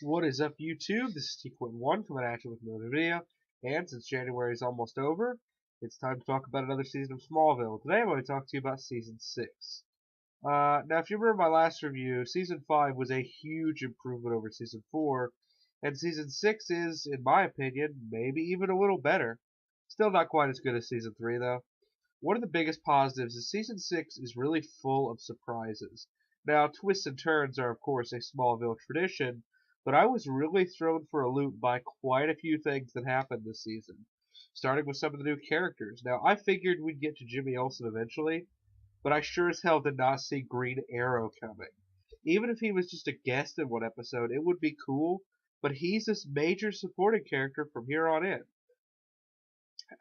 What is up, YouTube? This is T1 coming at you with another video. And since January is almost over, it's time to talk about another season of Smallville. Today I'm going to talk to you about Season 6. Now, if you remember my last review, Season 5 was a huge improvement over Season 4, and Season 6 is, in my opinion, maybe even a little better. Still not quite as good as Season 3, though. One of the biggest positives is Season 6 is really full of surprises. Now, twists and turns are, of course, a Smallville tradition, but I was really thrown for a loop by quite a few things that happened this season, starting with some of the new characters. Now, I figured we'd get to Jimmy Olsen eventually, but I sure as hell did not see Green Arrow coming. Even if he was just a guest in one episode, it would be cool, but he's this major supporting character from here on in.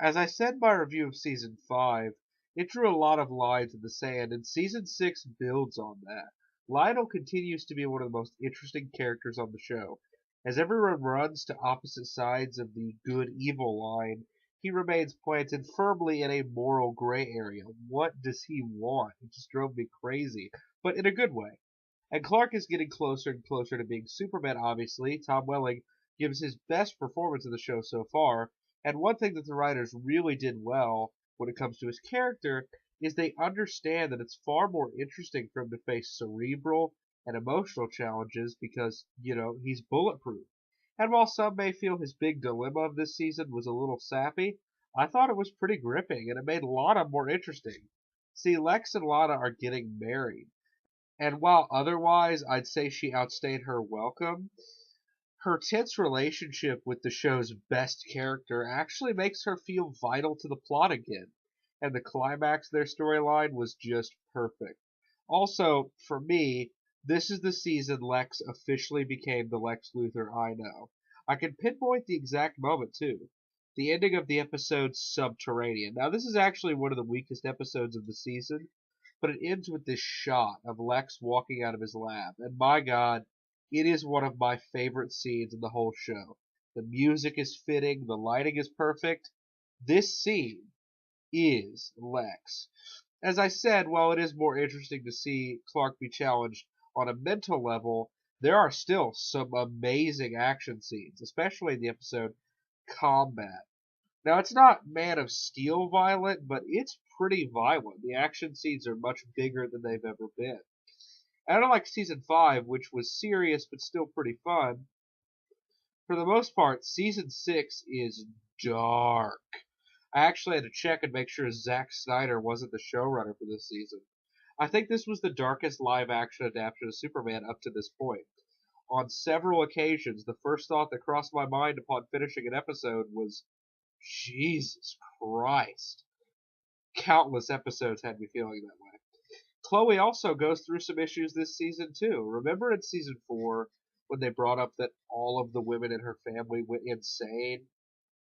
As I said in my review of Season 5, it drew a lot of lines in the sand, and Season 6 builds on that. Lionel continues to be one of the most interesting characters on the show. As everyone runs to opposite sides of the good-evil line, he remains planted firmly in a moral gray area. What does he want? It just drove me crazy, but in a good way. And Clark is getting closer and closer to being Superman, obviously. Tom Welling gives his best performance of the show so far, and one thing that the writers really did well when it comes to his character is they understand that it's far more interesting for him to face cerebral and emotional challenges because, he's bulletproof. And while some may feel his big dilemma of this season was a little sappy, I thought it was pretty gripping and it made Lana more interesting. See, Lex and Lana are getting married, and while otherwise I'd say she outstayed her welcome, her tense relationship with the show's best character actually makes her feel vital to the plot again, and the climax of their storyline was just perfect. Also, for me, this is the season Lex officially became the Lex Luthor I know. I can pinpoint the exact moment, too. The ending of the episode Subterranean. Now, this is actually one of the weakest episodes of the season, but it ends with this shot of Lex walking out of his lab, and my god, it is one of my favorite scenes in the whole show. The music is fitting, the lighting is perfect. This scene is Lex. As I said, while it is more interesting to see Clark be challenged on a mental level, there are still some amazing action scenes, especially in the episode Combat. Now, it's not Man of Steel violent, but it's pretty violent. The action scenes are much bigger than they've ever been. And unlike Season 5, which was serious but still pretty fun, for the most part, Season 6 is dark. I actually had to check and make sure Zack Snyder wasn't the showrunner for this season. I think this was the darkest live action adaptation of Superman up to this point. On several occasions, the first thought that crossed my mind upon finishing an episode was, Jesus Christ. Countless episodes had me feeling that way. Chloe also goes through some issues this season too. Remember in Season 4 when they brought up that all of the women in her family went insane?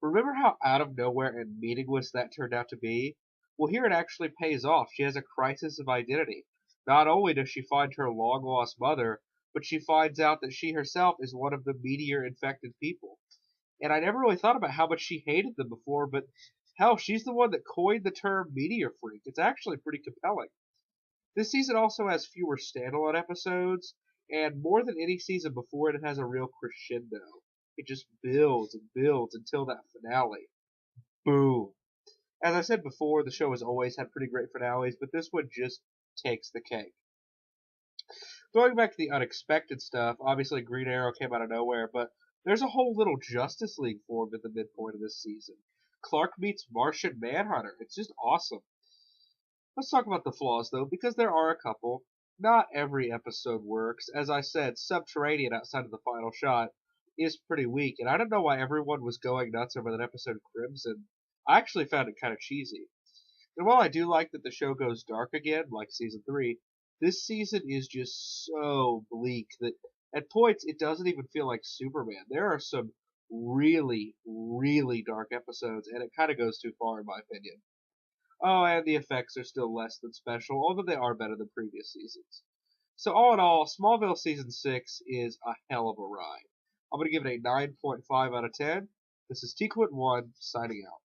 Remember how out of nowhere and meaningless that turned out to be? Well, here it actually pays off. She has a crisis of identity. Not only does she find her long-lost mother, but she finds out that she herself is one of the meteor-infected people. And I never really thought about how much she hated them before, but hell, she's the one that coined the term meteor freak. It's actually pretty compelling. This season also has fewer standalone episodes, and more than any season before it has a real crescendo. It just builds and builds until that finale. Boom. As I said before, the show has always had pretty great finales, but this one just takes the cake. Going back to the unexpected stuff, obviously Green Arrow came out of nowhere, but there's a whole little Justice League formed at the midpoint of this season. Clark meets Martian Manhunter. It's just awesome. Let's talk about the flaws, though, because there are a couple. Not every episode works. As I said, Subterranean outside of the final shot is pretty weak, and I don't know why everyone was going nuts over that episode Crimson. I actually found it kind of cheesy. And while I do like that the show goes dark again, like Season 3, this season is just so bleak that at points it doesn't even feel like Superman. There are some really, really dark episodes, and it kind of goes too far, in my opinion. Oh, and the effects are still less than special, although they are better than previous seasons. So all in all, Smallville Season 6 is a hell of a ride. I'm going to give it a 9.5 out of 10. This is T1 signing out.